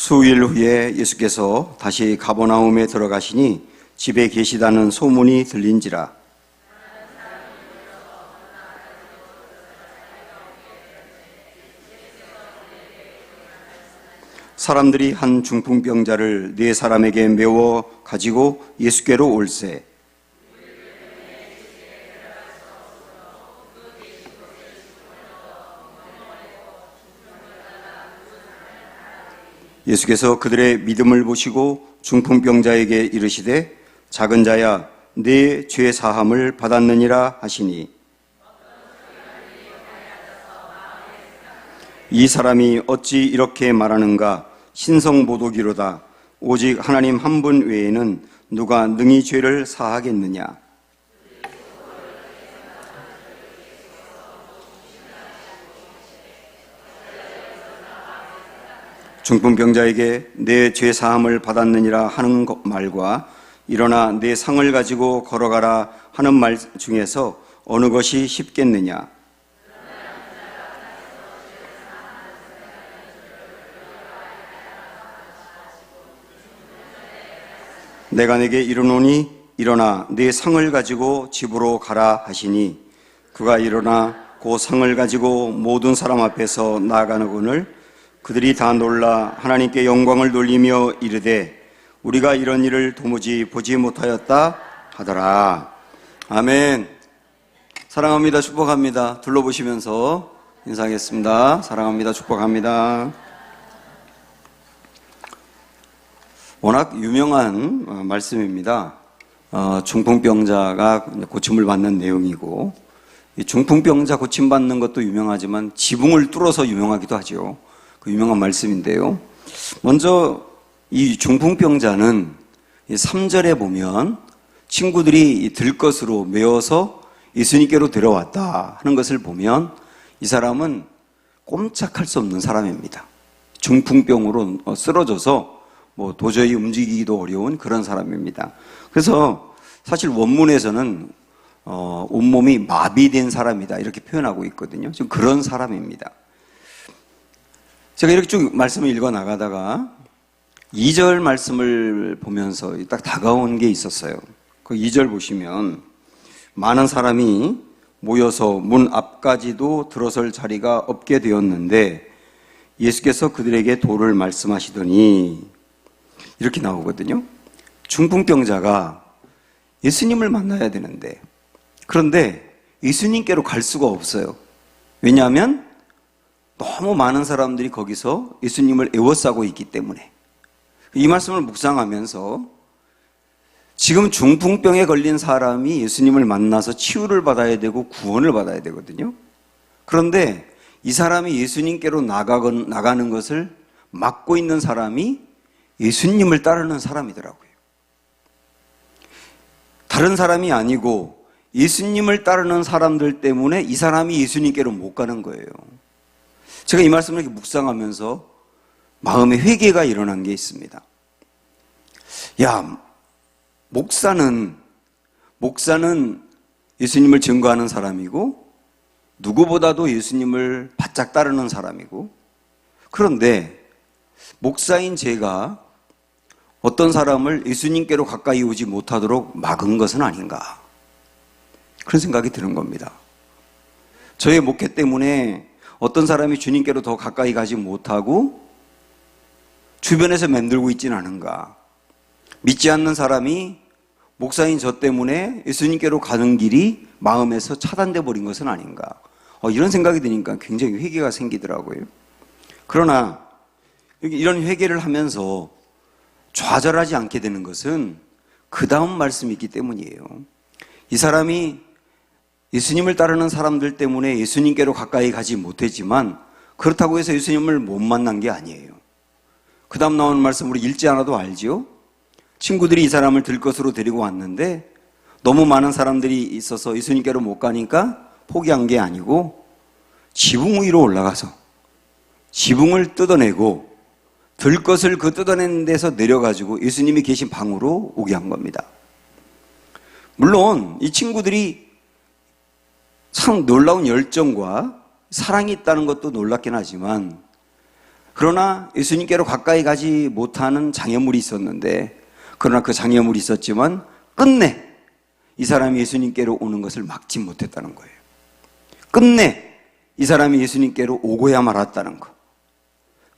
수일 후에 예수께서 다시 가버나움에 들어가시니 집에 계시다는 소문이 들린지라. 사람들이 한 중풍병자를 네 사람에게 메워 가지고 예수께로 올세. 예수께서 그들의 믿음을 보시고 중풍병자에게 이르시되 작은 자야 네 죄 사함을 받았느니라 하시니, 이 사람이 어찌 이렇게 말하는가? 신성모독이로다. 오직 하나님 한 분 외에는 누가 능히 죄를 사하겠느냐? 중풍병자에게 내 죄 사함을 받았느니라 하는 말과 일어나 내 상을 가지고 걸어가라 하는 말 중에서 어느 것이 쉽겠느냐? 내가 내게 이르노니 일어나 네 상을 가지고 집으로 가라 하시니, 그가 일어나 그 상을 가지고 모든 사람 앞에서 나아가는거늘 그들이 다 놀라 하나님께 영광을 돌리며 이르되 우리가 이런 일을 도무지 보지 못하였다 하더라. 아멘. 사랑합니다. 축복합니다. 둘러보시면서 인사하겠습니다. 사랑합니다. 축복합니다. 워낙 유명한 말씀입니다. 중풍병자가 고침을 받는 내용이고, 이 중풍병자 고침받는 것도 유명하지만 지붕을 뚫어서 유명하기도 하죠. 그 유명한 말씀인데요. 먼저 이 중풍병자는 3절에 보면 친구들이 들것으로 메어서 예수님께로 데려왔다 하는 것을 보면 이 사람은 꼼짝할 수 없는 사람입니다. 중풍병으로 쓰러져서 도저히 움직이기도 어려운 그런 사람입니다. 그래서 사실 원문에서는 온몸이 마비된 사람이다 이렇게 표현하고 있거든요. 지금 그런 사람입니다. 제가 이렇게 쭉 말씀을 읽어 나가다가 2절 말씀을 보면서 딱 다가온 게 있었어요. 그 2절 보시면 많은 사람이 모여서 문 앞까지도 들어설 자리가 없게 되었는데 예수께서 그들에게 도를 말씀하시더니, 이렇게 나오거든요. 중풍병자가 예수님을 만나야 되는데, 그런데 예수님께로 갈 수가 없어요. 왜냐하면 너무 많은 사람들이 거기서 예수님을 에워싸고 있기 때문에. 이 말씀을 묵상하면서 지금 중풍병에 걸린 사람이 예수님을 만나서 치유를 받아야 되고 구원을 받아야 되거든요. 그런데 이 사람이 예수님께로 나가는 것을 막고 있는 사람이 예수님을 따르는 사람이더라고요. 다른 사람이 아니고 예수님을 따르는 사람들 때문에 이 사람이 예수님께로 못 가는 거예요. 제가 이 말씀을 이렇게 묵상하면서 마음에 회개가 일어난 게 있습니다. 야, 목사는 예수님을 증거하는 사람이고 누구보다도 예수님을 바짝 따르는 사람이고, 그런데 목사인 제가 어떤 사람을 예수님께로 가까이 오지 못하도록 막은 것은 아닌가, 그런 생각이 드는 겁니다. 저의 목회 때문에 어떤 사람이 주님께로 더 가까이 가지 못하고 주변에서 맴돌고 있지는 않은가, 믿지 않는 사람이 목사인 저 때문에 예수님께로 가는 길이 마음에서 차단돼 버린 것은 아닌가, 이런 생각이 드니까 굉장히 회개가 생기더라고요. 그러나 이런 회개를 하면서 좌절하지 않게 되는 것은 그 다음 말씀이 있기 때문이에요. 이 사람이 예수님을 따르는 사람들 때문에 예수님께로 가까이 가지 못했지만 그렇다고 해서 예수님을 못 만난 게 아니에요. 그 다음 나오는 말씀 우리 읽지 않아도 알죠? 친구들이 이 사람을 들것으로 데리고 왔는데 너무 많은 사람들이 있어서 예수님께로 못 가니까 포기한 게 아니고 지붕 위로 올라가서 지붕을 뜯어내고 들것을 그 뜯어낸 데서 내려가지고 예수님이 계신 방으로 오게 한 겁니다. 물론 이 친구들이 참 놀라운 열정과 사랑이 있다는 것도 놀랍긴 하지만 그러나 예수님께로 가까이 가지 못하는 장애물이 있었는데, 그러나 그 장애물이 있었지만 끝내 이 사람이 예수님께로 오는 것을 막지 못했다는 거예요. 끝내 이 사람이 예수님께로 오고야 말았다는 것.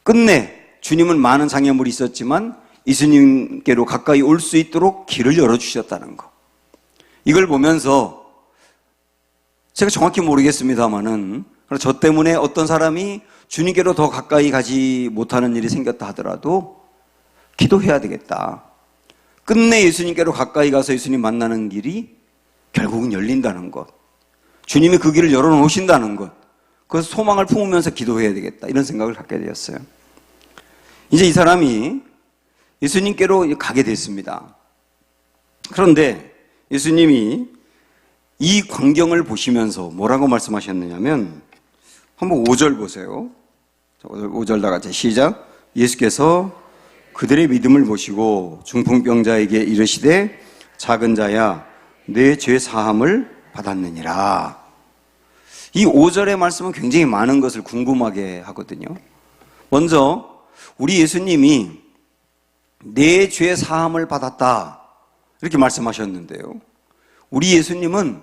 끝내 주님은 많은 장애물이 있었지만 예수님께로 가까이 올 수 있도록 길을 열어주셨다는 것. 이걸 보면서 제가 정확히 모르겠습니다만은 저 때문에 어떤 사람이 주님께로 더 가까이 가지 못하는 일이 생겼다 하더라도 기도해야 되겠다. 끝내 예수님께로 가까이 가서 예수님 만나는 길이 결국은 열린다는 것. 주님이 그 길을 열어놓으신다는 것. 그래서 소망을 품으면서 기도해야 되겠다. 이런 생각을 갖게 되었어요. 이제 이 사람이 예수님께로 가게 됐습니다. 그런데 예수님이 이 광경을 보시면서 뭐라고 말씀하셨느냐면, 한번 5절 보세요. 5절 다 같이 시작. 예수께서 그들의 믿음을 보시고 중풍병자에게 이르시되 작은 자야 내 죄 사함을 받았느니라. 이 5절의 말씀은 굉장히 많은 것을 궁금하게 하거든요. 먼저 우리 예수님이 내 죄 사함을 받았다 이렇게 말씀하셨는데요. 우리 예수님은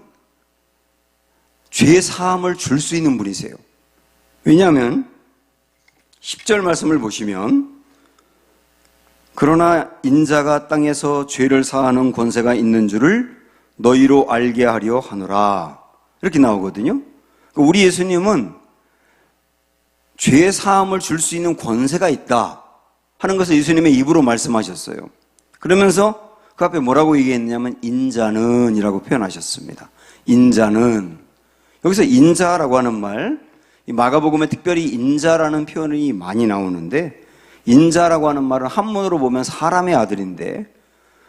죄 사함을 줄 수 있는 분이세요. 왜냐하면 10절 말씀을 보시면 그러나 인자가 땅에서 죄를 사하는 권세가 있는 줄을 너희로 알게 하려 하노라 이렇게 나오거든요. 우리 예수님은 죄 사함을 줄 수 있는 권세가 있다 하는 것을 예수님의 입으로 말씀하셨어요. 그러면서 그 앞에 뭐라고 얘기했냐면 인자는 이라고 표현하셨습니다. 인자는. 여기서 인자라고 하는 말, 이 마가복음에 특별히 인자라는 표현이 많이 나오는데, 인자라고 하는 말은 한문으로 보면 사람의 아들인데,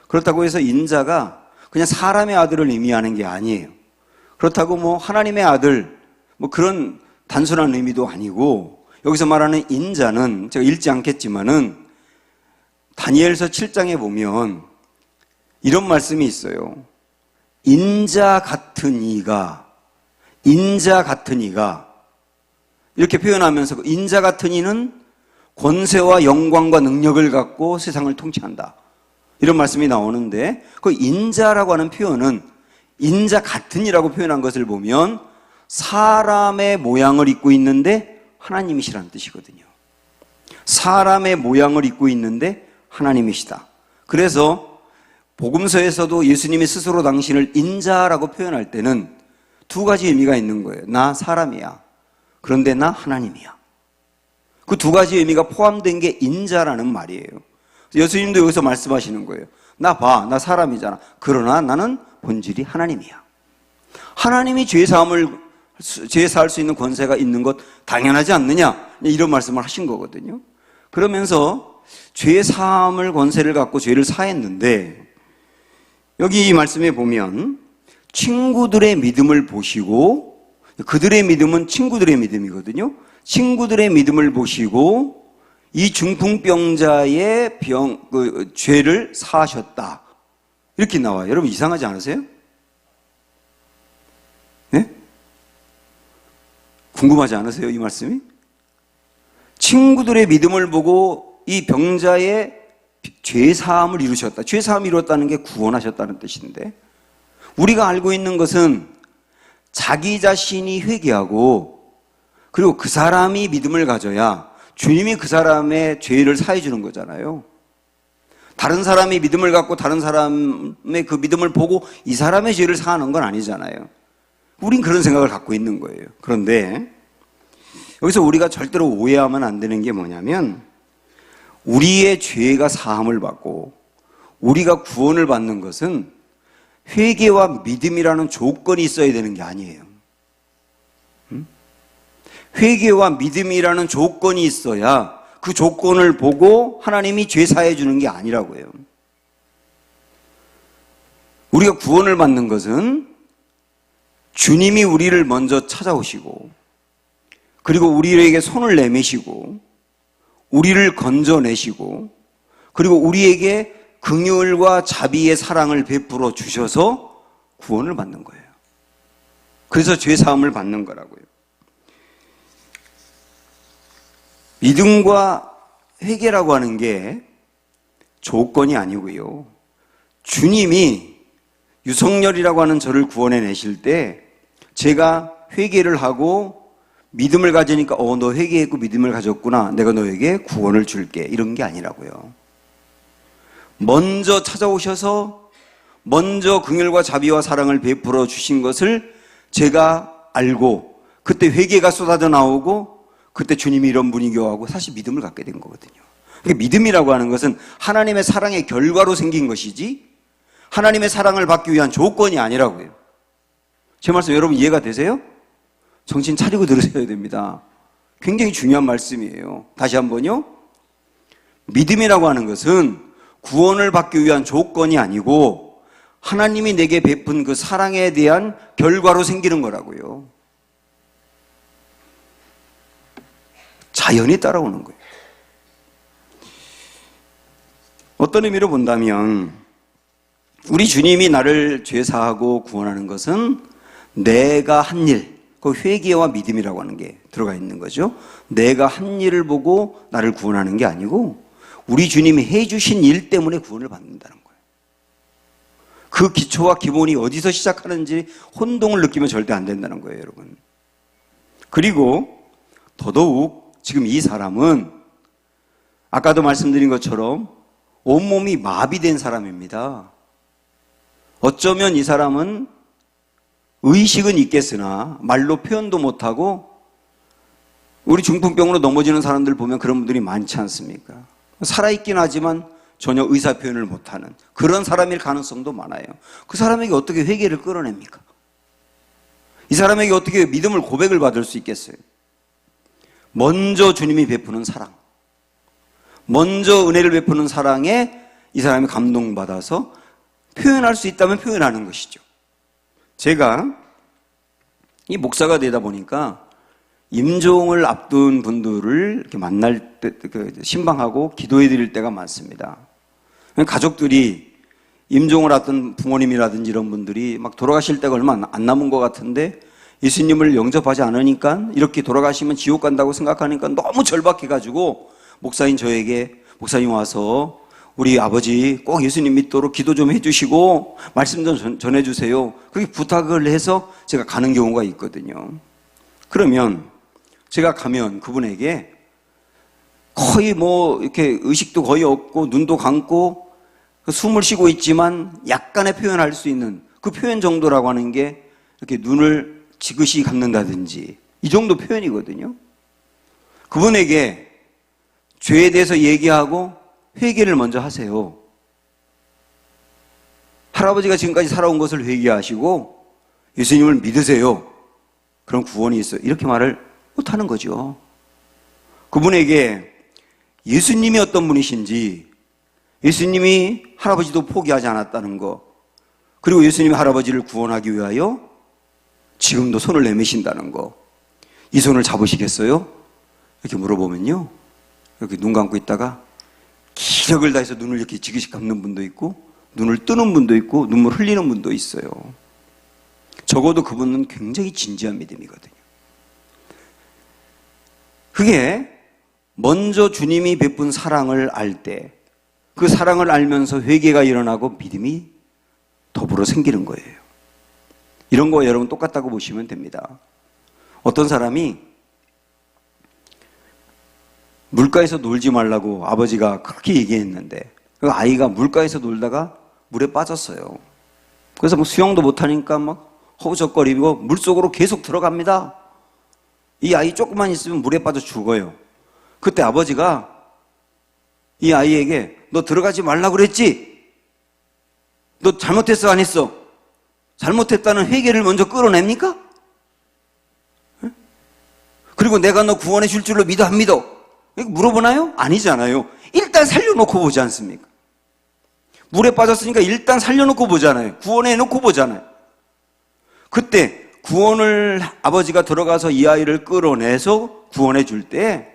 그렇다고 해서 인자가 그냥 사람의 아들을 의미하는 게 아니에요. 그렇다고 뭐 하나님의 아들 뭐 그런 단순한 의미도 아니고, 여기서 말하는 인자는 제가 읽지 않겠지만은 다니엘서 7장에 보면 이런 말씀이 있어요. 인자 같은 이가 이렇게 표현하면서 인자 같은 이는 권세와 영광과 능력을 갖고 세상을 통치한다. 이런 말씀이 나오는데 그 인자라고 하는 표현은 인자 같은 이라고 표현한 것을 보면 사람의 모양을 입고 있는데 하나님이시라는 뜻이거든요. 사람의 모양을 입고 있는데 하나님이시다. 그래서 복음서에서도 예수님이 스스로 당신을 인자라고 표현할 때는 두 가지 의미가 있는 거예요. 나 사람이야. 그런데 나 하나님이야. 그 두 가지 의미가 포함된 게 인자라는 말이에요. 예수님도 여기서 말씀하시는 거예요. 나 봐, 나 사람이잖아. 그러나 나는 본질이 하나님이야. 하나님이 죄 사할 수 있는 권세가 있는 것 당연하지 않느냐? 이런 말씀을 하신 거거든요. 그러면서 죄 사함을 권세를 갖고 죄를 사했는데, 여기 이 말씀에 보면 친구들의 믿음을 보시고, 그들의 믿음은 친구들의 믿음이거든요. 친구들의 믿음을 보시고 이 중풍병자의 죄를 사하셨다. 이렇게 나와요. 여러분 이상하지 않으세요? 네? 궁금하지 않으세요? 이 말씀이? 친구들의 믿음을 보고 이 병자의 죄 사함을 이루셨다. 죄 사함을 이뤘다는 게 구원하셨다는 뜻인데, 우리가 알고 있는 것은 자기 자신이 회개하고 그리고 그 사람이 믿음을 가져야 주님이 그 사람의 죄를 사해 주는 거잖아요. 다른 사람이 믿음을 갖고 다른 사람의 그 믿음을 보고 이 사람의 죄를 사하는 건 아니잖아요. 우린 그런 생각을 갖고 있는 거예요. 그런데 여기서 우리가 절대로 오해하면 안 되는 게 뭐냐면, 우리의 죄가 사함을 받고 우리가 구원을 받는 것은 회개와 믿음이라는 조건이 있어야 되는 게 아니에요. 회개와 믿음이라는 조건이 있어야 그 조건을 보고 하나님이 죄 사해 주는 게 아니라고요. 우리가 구원을 받는 것은 주님이 우리를 먼저 찾아오시고 그리고 우리에게 손을 내미시고 우리를 건져내시고 그리고 우리에게 긍휼과 자비의 사랑을 베풀어 주셔서 구원을 받는 거예요. 그래서 죄 사함을 받는 거라고요. 믿음과 회개라고 하는 게 조건이 아니고요. 주님이 유석열이라고 하는 저를 구원해 내실 때 제가 회개를 하고 믿음을 가지니까 너 회개했고 믿음을 가졌구나. 내가 너에게 구원을 줄게. 이런 게 아니라고요. 먼저 찾아오셔서 먼저 긍휼과 자비와 사랑을 베풀어 주신 것을 제가 알고 그때 회개가 쏟아져 나오고 그때 주님이 이런 분이 교하고 사실 믿음을 갖게 된 거거든요. 그러니까 믿음이라고 하는 것은 하나님의 사랑의 결과로 생긴 것이지 하나님의 사랑을 받기 위한 조건이 아니라고요. 제 말씀 여러분 이해가 되세요? 정신 차리고 들으셔야 됩니다. 굉장히 중요한 말씀이에요. 다시 한번요. 믿음이라고 하는 것은 구원을 받기 위한 조건이 아니고 하나님이 내게 베푼 그 사랑에 대한 결과로 생기는 거라고요. 자연히 따라오는 거예요. 어떤 의미로 본다면 우리 주님이 나를 죄사하고 구원하는 것은 내가 한 일, 그 회개와 믿음이라고 하는 게 들어가 있는 거죠. 내가 한 일을 보고 나를 구원하는 게 아니고 우리 주님이 해주신 일 때문에 구원을 받는다는 거예요. 그 기초와 기본이 어디서 시작하는지 혼동을 느끼면 절대 안 된다는 거예요, 여러분. 그리고 더더욱 지금 이 사람은 아까도 말씀드린 것처럼 온몸이 마비된 사람입니다. 어쩌면 이 사람은 의식은 있겠으나 말로 표현도 못하고 우리 중풍병으로 넘어지는 사람들 보면 그런 분들이 많지 않습니까? 살아있긴 하지만 전혀 의사 표현을 못하는 그런 사람일 가능성도 많아요. 그 사람에게 어떻게 회개를 끌어냅니까? 이 사람에게 어떻게 믿음을 고백을 받을 수 있겠어요? 먼저 주님이 베푸는 사랑, 먼저 은혜를 베푸는 사랑에 이 사람이 감동받아서 표현할 수 있다면 표현하는 것이죠. 제가 이 목사가 되다 보니까 임종을 앞둔 분들을 이렇게 만날 때 신방하고 기도해 드릴 때가 많습니다. 가족들이 임종을 앞둔 부모님이라든지 이런 분들이 막 돌아가실 때가 얼마 안 남은 것 같은데 예수님을 영접하지 않으니까 이렇게 돌아가시면 지옥 간다고 생각하니까 너무 절박해가지고 목사인 저에게 목사님 와서 우리 아버지 꼭 예수님 믿도록 기도 좀 해주시고 말씀 좀 전해주세요. 그렇게 부탁을 해서 제가 가는 경우가 있거든요. 그러면 제가 가면 그분에게 거의 이렇게 의식도 거의 없고 눈도 감고 숨을 쉬고 있지만 약간의 표현할 수 있는 그 표현 정도라고 하는 게 이렇게 눈을 지그시 감는다든지 이 정도 표현이거든요. 그분에게 죄에 대해서 얘기하고 회개를 먼저 하세요. 할아버지가 지금까지 살아온 것을 회개하시고 예수님을 믿으세요. 그럼 구원이 있어요. 이렇게 말을 못하는 거죠. 그분에게 예수님이 어떤 분이신지, 예수님이 할아버지도 포기하지 않았다는 거, 그리고 예수님이 할아버지를 구원하기 위하여 지금도 손을 내미신다는 거, 이 손을 잡으시겠어요? 이렇게 물어보면요, 이렇게 눈 감고 있다가 기력을 다해서 눈을 이렇게 지그시 감는 분도 있고 눈을 뜨는 분도 있고 눈물 흘리는 분도 있어요. 적어도 그분은 굉장히 진지한 믿음이거든요. 그게 먼저 주님이 베푼 사랑을 알 때 그 사랑을 알면서 회개가 일어나고 믿음이 더불어 생기는 거예요. 이런 거 여러분 똑같다고 보시면 됩니다. 어떤 사람이 물가에서 놀지 말라고 아버지가 그렇게 얘기했는데 그 아이가 물가에서 놀다가 물에 빠졌어요. 그래서 수영도 못하니까 허우적거리고 물속으로 계속 들어갑니다. 이 아이 조금만 있으면 물에 빠져 죽어요. 그때 아버지가 이 아이에게 너 들어가지 말라고 그랬지? 너 잘못했어 안 했어? 잘못했다는 회개를 먼저 끌어냅니까? 그리고 내가 너 구원해 줄 줄로 믿어 안 믿어? 물어보나요? 아니잖아요. 일단 살려놓고 보지 않습니까? 물에 빠졌으니까 일단 살려놓고 보잖아요. 구원해 놓고 보잖아요. 그때 구원을 아버지가 들어가서 이 아이를 끌어내서 구원해 줄 때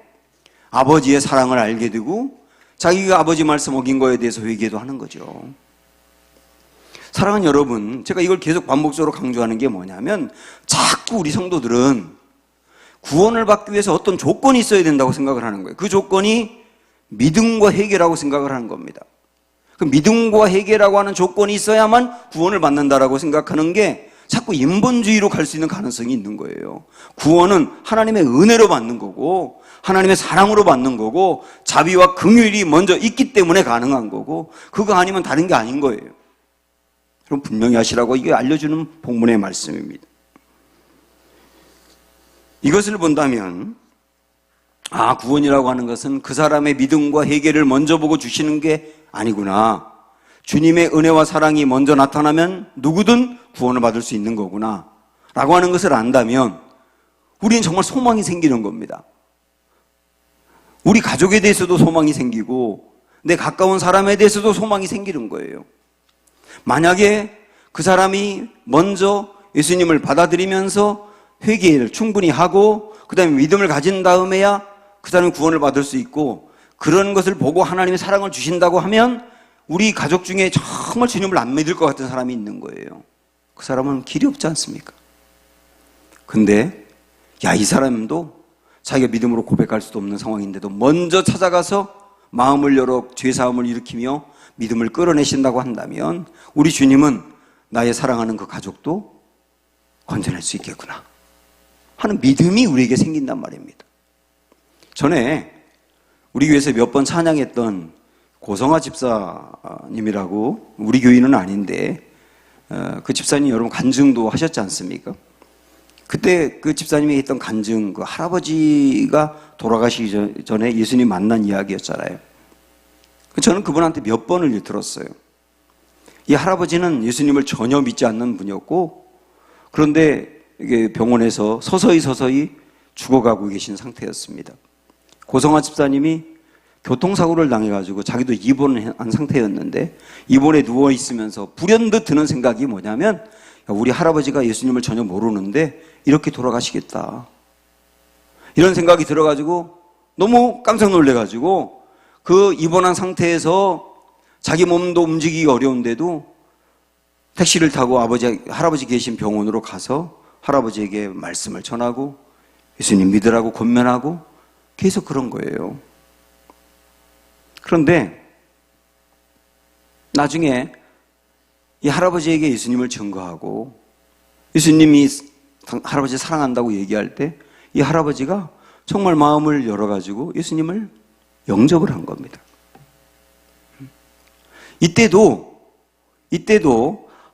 아버지의 사랑을 알게 되고 자기가 아버지 말씀 어긴 거에 대해서 회개도 하는 거죠. 사랑하는 여러분, 제가 이걸 계속 반복적으로 강조하는 게 뭐냐면 자꾸 우리 성도들은 구원을 받기 위해서 어떤 조건이 있어야 된다고 생각을 하는 거예요. 그 조건이 믿음과 회개라고 생각을 하는 겁니다. 그 믿음과 회개라고 하는 조건이 있어야만 구원을 받는다라고 생각하는 게 자꾸 인본주의로 갈 수 있는 가능성이 있는 거예요. 구원은 하나님의 은혜로 받는 거고 하나님의 사랑으로 받는 거고 자비와 긍휼이 먼저 있기 때문에 가능한 거고 그거 아니면 다른 게 아닌 거예요. 그럼 분명히 하시라고 이게 알려주는 본문의 말씀입니다. 이것을 본다면 구원이라고 하는 것은 그 사람의 믿음과 회개를 먼저 보고 주시는 게 아니구나. 주님의 은혜와 사랑이 먼저 나타나면 누구든 구원을 받을 수 있는 거구나 라고 하는 것을 안다면 우리는 정말 소망이 생기는 겁니다. 우리 가족에 대해서도 소망이 생기고 내 가까운 사람에 대해서도 소망이 생기는 거예요. 만약에 그 사람이 먼저 예수님을 받아들이면서 회개를 충분히 하고 그 다음에 믿음을 가진 다음에야 그 사람이 구원을 받을 수 있고 그런 것을 보고 하나님의 사랑을 주신다고 하면 우리 가족 중에 정말 주님을 안 믿을 것 같은 사람이 있는 거예요. 그 사람은 길이 없지 않습니까? 근데 이 사람도 자기가 믿음으로 고백할 수도 없는 상황인데도 먼저 찾아가서 마음을 열어 죄사함을 일으키며 믿음을 끌어내신다고 한다면 우리 주님은 나의 사랑하는 그 가족도 건져낼 수 있겠구나 하는 믿음이 우리에게 생긴단 말입니다. 전에 우리 교회에서 몇 번 찬양했던 고성아 집사님이라고 우리 교인은 아닌데 그 집사님 여러분 간증도 하셨지 않습니까? 그때 그 집사님이 했던 간증 그 할아버지가 돌아가시기 전에 예수님 만난 이야기였잖아요. 저는 그분한테 몇 번을 들었어요. 이 할아버지는 예수님을 전혀 믿지 않는 분이었고 그런데 이게 병원에서 서서히 죽어가고 계신 상태였습니다. 고성아 집사님이 교통사고를 당해가지고 자기도 입원을 한 상태였는데 입원에 누워있으면서 불현듯 드는 생각이 뭐냐면 우리 할아버지가 예수님을 전혀 모르는데 이렇게 돌아가시겠다 이런 생각이 들어가지고 너무 깜짝 놀래가지고 그 입원한 상태에서 자기 몸도 움직이기 어려운데도 택시를 타고 할아버지 계신 병원으로 가서 할아버지에게 말씀을 전하고 예수님 믿으라고 권면하고 계속 그런 거예요. 그런데 나중에 이 할아버지에게 예수님을 증거하고 예수님이 할아버지 사랑한다고 얘기할 때 이 할아버지가 정말 마음을 열어가지고 예수님을 영접을 한 겁니다. 이때도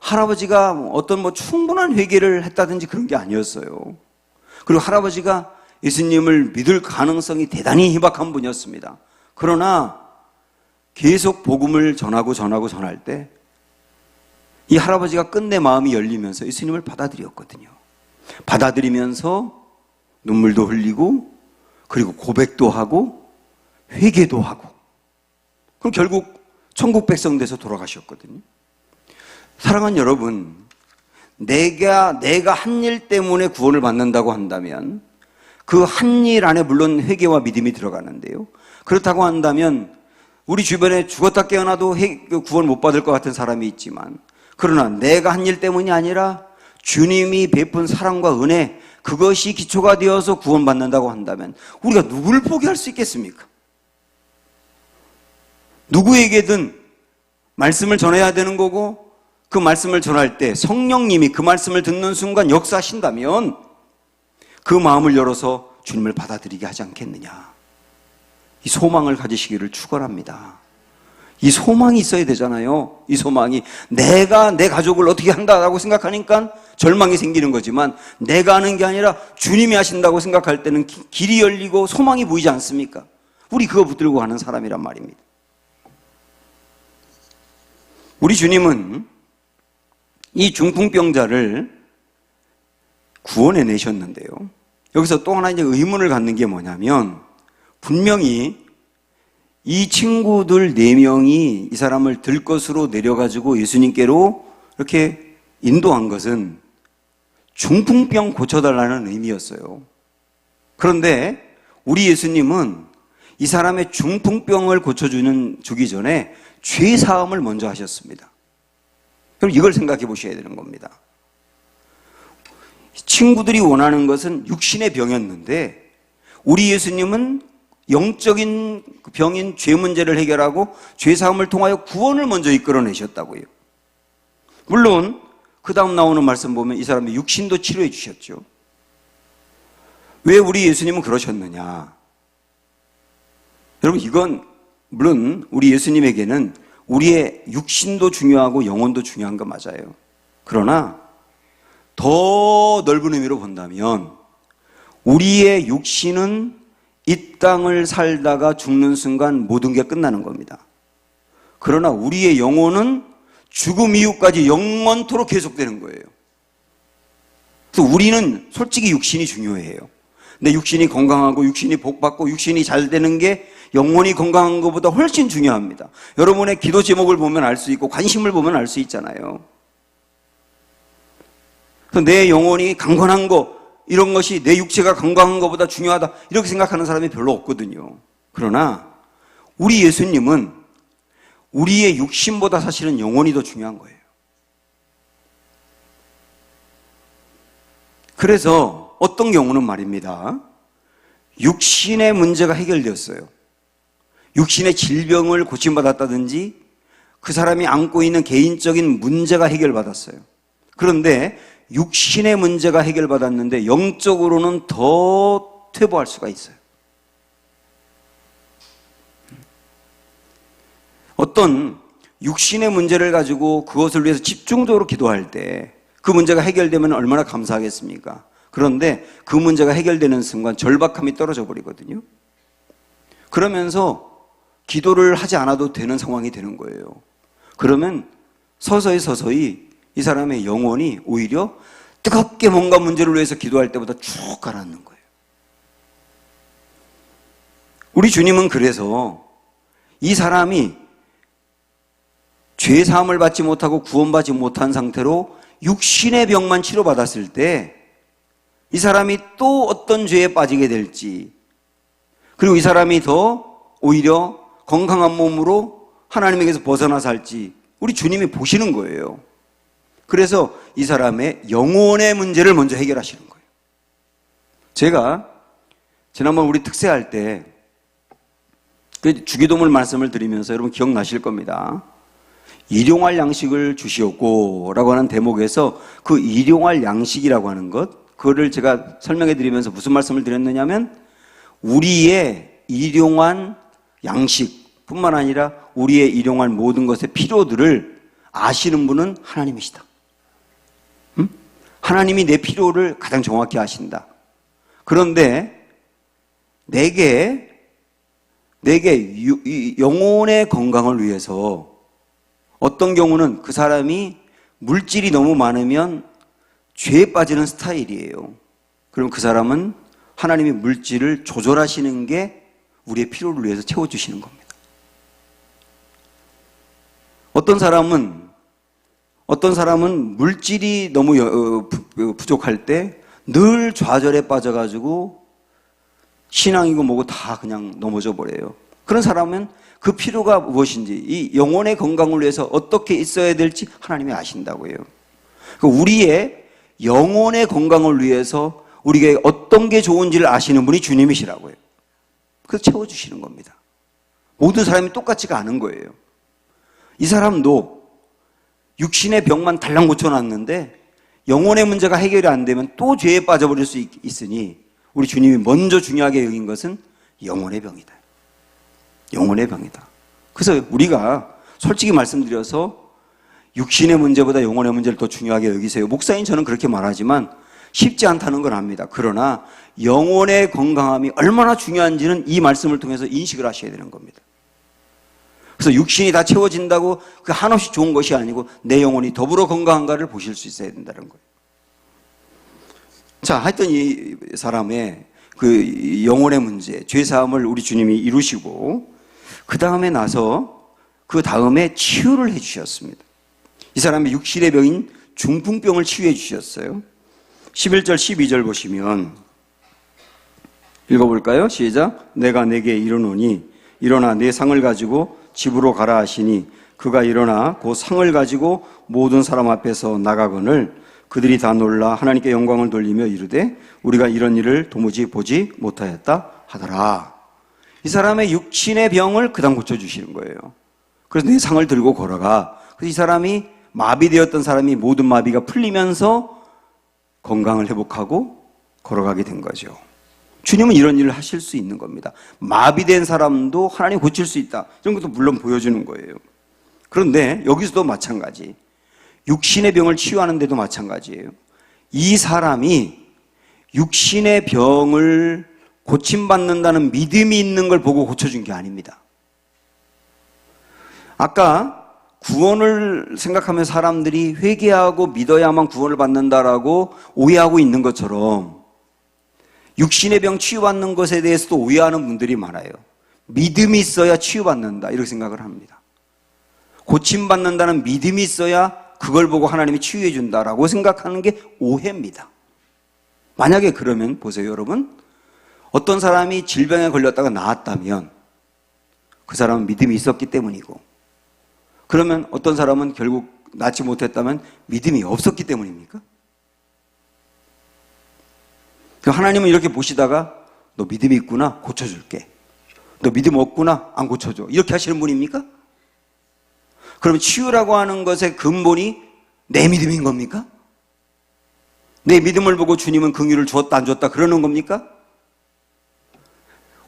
할아버지가 어떤 충분한 회개를 했다든지 그런 게 아니었어요. 그리고 할아버지가 예수님을 믿을 가능성이 대단히 희박한 분이었습니다. 그러나 계속 복음을 전할 때 이 할아버지가 끝내 마음이 열리면서 예수님을 받아들였거든요. 받아들이면서 눈물도 흘리고 그리고 고백도 하고 회개도 하고 그럼 결국 천국 백성 돼서 돌아가셨거든요. 사랑하는 여러분, 내가 한 일 때문에 구원을 받는다고 한다면 그 한 일 안에 물론 회개와 믿음이 들어가는데요. 그렇다고 한다면 우리 주변에 죽었다 깨어나도 구원 못 받을 것 같은 사람이 있지만 그러나 내가 한 일 때문이 아니라 주님이 베푼 사랑과 은혜 그것이 기초가 되어서 구원받는다고 한다면 우리가 누구를 포기할 수 있겠습니까? 누구에게든 말씀을 전해야 되는 거고 그 말씀을 전할 때 성령님이 그 말씀을 듣는 순간 역사하신다면 그 마음을 열어서 주님을 받아들이게 하지 않겠느냐. 이 소망을 가지시기를 축원합니다. 이 소망이 있어야 되잖아요. 이 소망이 내가 내 가족을 어떻게 한다라고 생각하니까 절망이 생기는 거지만 내가 하는 게 아니라 주님이 하신다고 생각할 때는 길이 열리고 소망이 보이지 않습니까? 우리 그거 붙들고 가는 사람이란 말입니다. 우리 주님은 이 중풍병자를 구원해 내셨는데요. 여기서 또 하나 이제 의문을 갖는 게 뭐냐면 분명히 이 친구들 4명이 이 사람을 들것으로 내려가지고 예수님께로 이렇게 인도한 것은 중풍병 고쳐달라는 의미였어요. 그런데 우리 예수님은 이 사람의 중풍병을 주기 전에 죄사함을 먼저 하셨습니다. 그럼 이걸 생각해 보셔야 되는 겁니다. 친구들이 원하는 것은 육신의 병이었는데 우리 예수님은 영적인 병인 죄 문제를 해결하고 죄 사함을 통하여 구원을 먼저 이끌어내셨다고요. 물론 그 다음 나오는 말씀 보면 이 사람의 육신도 치료해 주셨죠. 왜 우리 예수님은 그러셨느냐? 여러분, 이건 물론 우리 예수님에게는 우리의 육신도 중요하고 영혼도 중요한 거 맞아요. 그러나 더 넓은 의미로 본다면 우리의 육신은 이 땅을 살다가 죽는 순간 모든 게 끝나는 겁니다. 그러나 우리의 영혼은 죽음 이후까지 영원토록 계속되는 거예요. 그래서 우리는 솔직히 육신이 중요해요. 내 육신이 건강하고 육신이 복받고 육신이 잘 되는 게 영혼이 건강한 것보다 훨씬 중요합니다. 여러분의 기도 제목을 보면 알 수 있고 관심을 보면 알 수 있잖아요. 그래서 내 영혼이 강건한 거, 이런 것이 내 육체가 건강한 것보다 중요하다, 이렇게 생각하는 사람이 별로 없거든요. 그러나 우리 예수님은 우리의 육신보다 사실은 영혼이 더 중요한 거예요. 그래서 어떤 경우는 말입니다, 육신의 문제가 해결되었어요. 육신의 질병을 고침받았다든지 그 사람이 안고 있는 개인적인 문제가 해결받았어요. 그런데 육신의 문제가 해결받았는데 영적으로는 더 퇴보할 수가 있어요. 어떤 육신의 문제를 가지고 그것을 위해서 집중적으로 기도할 때 그 문제가 해결되면 얼마나 감사하겠습니까? 그런데 그 문제가 해결되는 순간 절박함이 떨어져 버리거든요. 그러면서 기도를 하지 않아도 되는 상황이 되는 거예요. 그러면 서서히 이 사람의 영혼이 오히려 뜨겁게 뭔가 문제를 위해서 기도할 때보다 쭉 가라앉는 거예요. 우리 주님은 그래서 이 사람이 죄 사함을 받지 못하고 구원받지 못한 상태로 육신의 병만 치료받았을 때 이 사람이 또 어떤 죄에 빠지게 될지, 그리고 이 사람이 더 오히려 건강한 몸으로 하나님에게서 벗어나 살지 우리 주님이 보시는 거예요. 그래서 이 사람의 영혼의 문제를 먼저 해결하시는 거예요. 제가 지난번 우리 특세할 때 그 주기도문 말씀을 드리면서 여러분 기억나실 겁니다. 일용할 양식을 주시옵고 라고 하는 대목에서 그 일용할 양식이라고 하는 것, 그거를 제가 설명해 드리면서 무슨 말씀을 드렸느냐면 우리의 일용한 양식 뿐만 아니라 우리의 일용할 모든 것의 필요들을 아시는 분은 하나님이시다. 하나님이 내 필요를 가장 정확히 아신다. 그런데 내게 영혼의 건강을 위해서 어떤 경우는 그 사람이 물질이 너무 많으면 죄에 빠지는 스타일이에요. 그럼 그 사람은 하나님이 물질을 조절하시는 게 우리의 필요를 위해서 채워주시는 겁니다. 어떤 사람은 물질이 너무 부족할 때 늘 좌절에 빠져가지고 신앙이고 뭐고 다 그냥 넘어져 버려요. 그런 사람은 그 필요가 무엇인지, 이 영혼의 건강을 위해서 어떻게 있어야 될지 하나님이 아신다고요. 우리의 영혼의 건강을 위해서 우리가 어떤 게 좋은지를 아시는 분이 주님이시라고요. 그래서 채워주시는 겁니다. 모든 사람이 똑같지가 않은 거예요. 이 사람도 육신의 병만 달랑 고쳐놨는데 영혼의 문제가 해결이 안 되면 또 죄에 빠져버릴 수 있으니 우리 주님이 먼저 중요하게 여긴 것은 영혼의 병이다. 영혼의 병이다. 그래서 우리가 솔직히 말씀드려서 육신의 문제보다 영혼의 문제를 더 중요하게 여기세요. 목사님 저는 그렇게 말하지만 쉽지 않다는 건 압니다. 그러나 영혼의 건강함이 얼마나 중요한지는 이 말씀을 통해서 인식을 하셔야 되는 겁니다. 그래서 육신이 다 채워진다고 그 한없이 좋은 것이 아니고 내 영혼이 더불어 건강한가를 보실 수 있어야 된다는 거예요. 자, 하여튼 이 사람의 그 영혼의 문제, 죄사함을 우리 주님이 이루시고 그 다음에 나서 그 다음에 치유를 해주셨습니다. 이 사람의 육신의 병인 중풍병을 치유해 주셨어요. 11절 12절 보시면 읽어볼까요? 시작. 내가 내게 이르노니 일어나 내 상을 가지고 집으로 가라 하시니 그가 일어나 그 상을 가지고 모든 사람 앞에서 나가거늘 그들이 다 놀라 하나님께 영광을 돌리며 이르되 우리가 이런 일을 도무지 보지 못하였다 하더라. 이 사람의 육신의 병을 그당 고쳐주시는 거예요. 그래서 내 상을 들고 걸어가. 그래서 이 사람이 마비되었던 사람이 모든 마비가 풀리면서 건강을 회복하고 걸어가게 된 거죠. 주님은 이런 일을 하실 수 있는 겁니다. 마비된 사람도 하나님 고칠 수 있다. 이런 것도 물론 보여주는 거예요. 그런데 여기서도 마찬가지. 육신의 병을 치유하는 데도 마찬가지예요. 이 사람이 육신의 병을 고침받는다는 믿음이 있는 걸 보고 고쳐준 게 아닙니다. 아까 구원을 생각하면 사람들이 회개하고 믿어야만 구원을 받는다라고 오해하고 있는 것처럼 육신의 병 치유받는 것에 대해서도 오해하는 분들이 많아요. 믿음이 있어야 치유받는다 이렇게 생각을 합니다. 고침받는다는 믿음이 있어야 그걸 보고 하나님이 치유해 준다라고 생각하는 게 오해입니다. 만약에 그러면 보세요 여러분, 어떤 사람이 질병에 걸렸다가 나았다면 그 사람은 믿음이 있었기 때문이고, 그러면 어떤 사람은 결국 낫지 못했다면 믿음이 없었기 때문입니까? 하나님은 이렇게 보시다가 너 믿음이 있구나 고쳐줄게, 너 믿음 없구나 안 고쳐줘 이렇게 하시는 분입니까? 그럼 치유라고 하는 것의 근본이 내 믿음인 겁니까? 내 믿음을 보고 주님은 긍휼을 주었다 안 주었다 그러는 겁니까?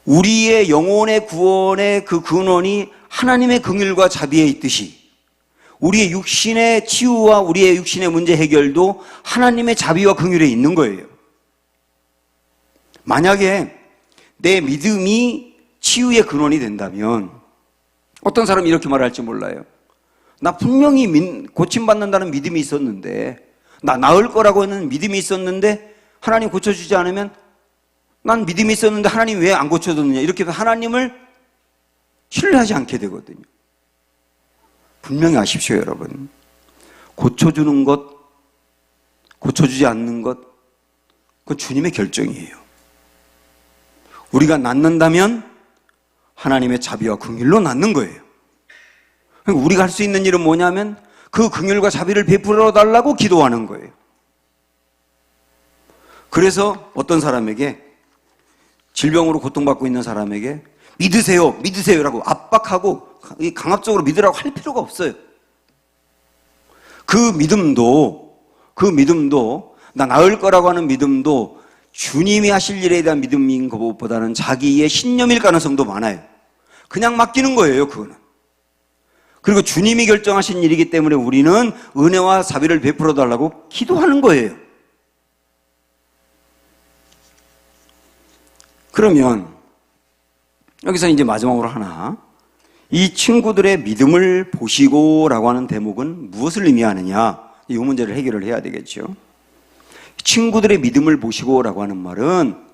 우리의 영혼의 구원의 그 근원이 하나님의 긍휼과 자비에 있듯이 우리의 육신의 치유와 우리의 육신의 문제 해결도 하나님의 자비와 긍휼에 있는 거예요. 만약에 내 믿음이 치유의 근원이 된다면 어떤 사람이 이렇게 말할지 몰라요. 나 분명히 고침받는다는 믿음이 있었는데, 나 나을 거라고 하는 믿음이 있었는데 하나님 고쳐주지 않으면 난 믿음이 있었는데 하나님 왜 안 고쳐줬느냐 이렇게 하나님을 신뢰하지 않게 되거든요. 분명히 아십시오 여러분, 고쳐주는 것, 고쳐주지 않는 것, 그건 주님의 결정이에요. 우리가 낫는다면 하나님의 자비와 긍휼로 낫는 거예요. 우리가 할 수 있는 일은 뭐냐면 그 긍휼과 자비를 베풀어 달라고 기도하는 거예요. 그래서 어떤 사람에게, 질병으로 고통받고 있는 사람에게 믿으세요, 믿으세요라고 압박하고 강압적으로 믿으라고 할 필요가 없어요. 그 믿음도 나 나을 거라고 하는 믿음도 주님이 하실 일에 대한 믿음인 것보다는 자기의 신념일 가능성도 많아요. 그냥 맡기는 거예요, 그거는. 그리고 주님이 결정하신 일이기 때문에 우리는 은혜와 자비를 베풀어 달라고 기도하는 거예요. 그러면 여기서 이제 마지막으로 하나, 이 친구들의 믿음을 보시고라고 하는 대목은 무엇을 의미하느냐, 이 문제를 해결을 해야 되겠죠. 친구들의 믿음을 보시고라고 하는 말은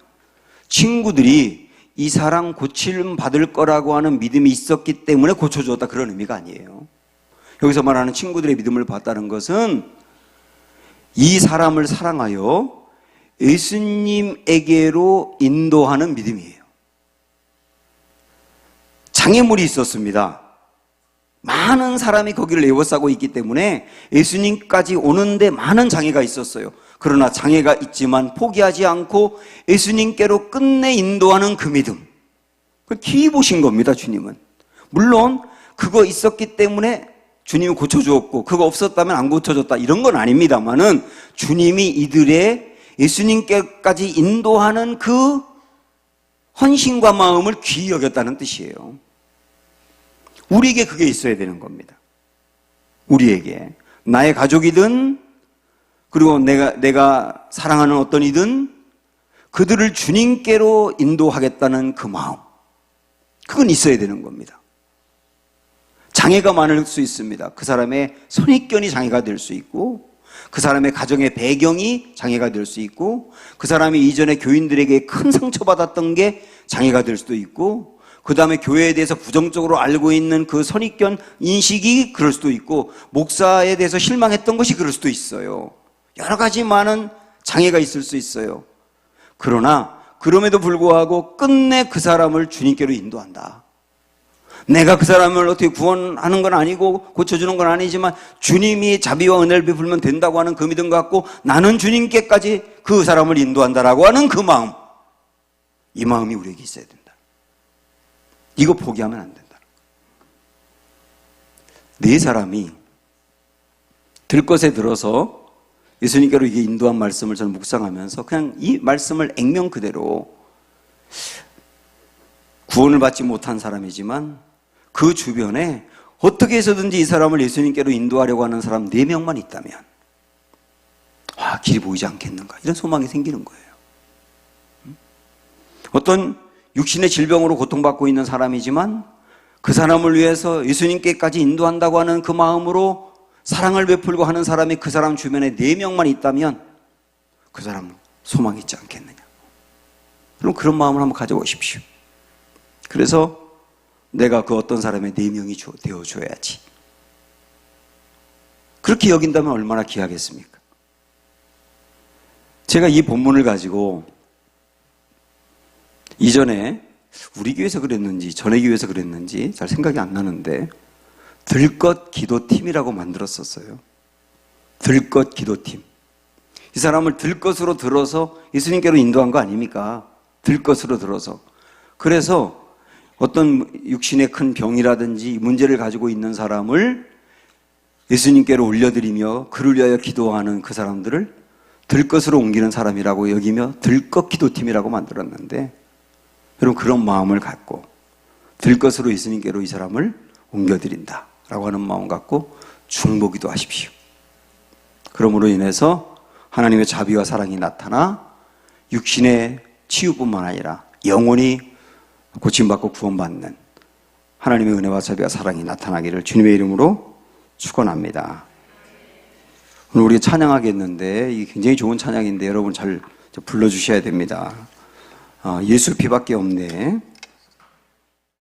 친구들이 이 사람 고침 받을 거라고 하는 믿음이 있었기 때문에 고쳐주었다 그런 의미가 아니에요. 여기서 말하는 친구들의 믿음을 봤다는 것은 이 사람을 사랑하여 예수님에게로 인도하는 믿음이에요. 장애물이 있었습니다. 많은 사람이 거기를 에워싸고 있기 때문에 예수님까지 오는데 많은 장애가 있었어요. 그러나 장애가 있지만 포기하지 않고 예수님께로 끝내 인도하는 그 믿음, 그걸 기이 보신 겁니다. 주님은 물론 그거 있었기 때문에 주님이 고쳐주었고 그거 없었다면 안 고쳐줬다 이런 건 아닙니다만은 주님이 이들의 예수님께까지 인도하는 그 헌신과 마음을 귀히 여겼다는 뜻이에요. 우리에게 그게 있어야 되는 겁니다. 우리에게, 나의 가족이든 그리고 내가 사랑하는 어떤 이든 그들을 주님께로 인도하겠다는 그 마음, 그건 있어야 되는 겁니다. 장애가 많을 수 있습니다. 그 사람의 선입견이 장애가 될 수 있고, 그 사람의 가정의 배경이 장애가 될 수 있고, 그 사람이 이전에 교인들에게 큰 상처받았던 게 장애가 될 수도 있고, 그 다음에 교회에 대해서 부정적으로 알고 있는 그 선입견 인식이 그럴 수도 있고, 목사에 대해서 실망했던 것이 그럴 수도 있어요. 여러 가지 많은 장애가 있을 수 있어요. 그러나 그럼에도 불구하고 끝내 그 사람을 주님께로 인도한다. 내가 그 사람을 어떻게 구원하는 건 아니고 고쳐주는 건 아니지만 주님이 자비와 은혜를 베풀면 된다고 하는 그 믿음 갖고 나는 주님께까지 그 사람을 인도한다라고 하는 그 마음, 이 마음이 우리에게 있어야 된다. 이거 포기하면 안 된다. 네 사람이 들것에 들어서 예수님께로 이게 인도한 말씀을 저는 묵상하면서 그냥 이 말씀을 액면 그대로 구원을 받지 못한 사람이지만 그 주변에 어떻게 해서든지 이 사람을 예수님께로 인도하려고 하는 사람 4명만 있다면 길이 보이지 않겠는가 이런 소망이 생기는 거예요. 어떤 육신의 질병으로 고통받고 있는 사람이지만 그 사람을 위해서 예수님께까지 인도한다고 하는 그 마음으로 사랑을 베풀고 하는 사람이 그 사람 주변에 4명만 있다면 그 사람은 소망이 있지 않겠느냐. 그럼 그런 마음을 한번 가져보십시오. 그래서 내가 그 어떤 사람의 4명이 되어줘야지. 그렇게 여긴다면 얼마나 귀하겠습니까? 제가 이 본문을 가지고 이전에 우리 교회에서 그랬는지 전에 교회에서 그랬는지 잘 생각이 안 나는데 들것 기도팀이라고 만들었었어요. 들것 기도팀. 이 사람을 들것으로 들어서 예수님께로 인도한 거 아닙니까? 들것으로 들어서. 그래서 어떤 육신의 큰 병이라든지 문제를 가지고 있는 사람을 예수님께로 올려드리며 그를 위하여 기도하는 그 사람들을 들것으로 옮기는 사람이라고 여기며 들것 기도팀이라고 만들었는데 여러분 그런 마음을 갖고 들것으로 예수님께로 이 사람을 옮겨드린다 라고 하는 마음 갖고 중보기도 하십시오. 그러므로 인해서 하나님의 자비와 사랑이 나타나 육신의 치유뿐만 아니라 영혼이 고침받고 구원받는 하나님의 은혜와 자비와 사랑이 나타나기를 주님의 이름으로 축원합니다. 오늘 우리 찬양하겠는데 이게 굉장히 좋은 찬양인데 여러분 잘 불러주셔야 됩니다. 예수 피밖에 없네.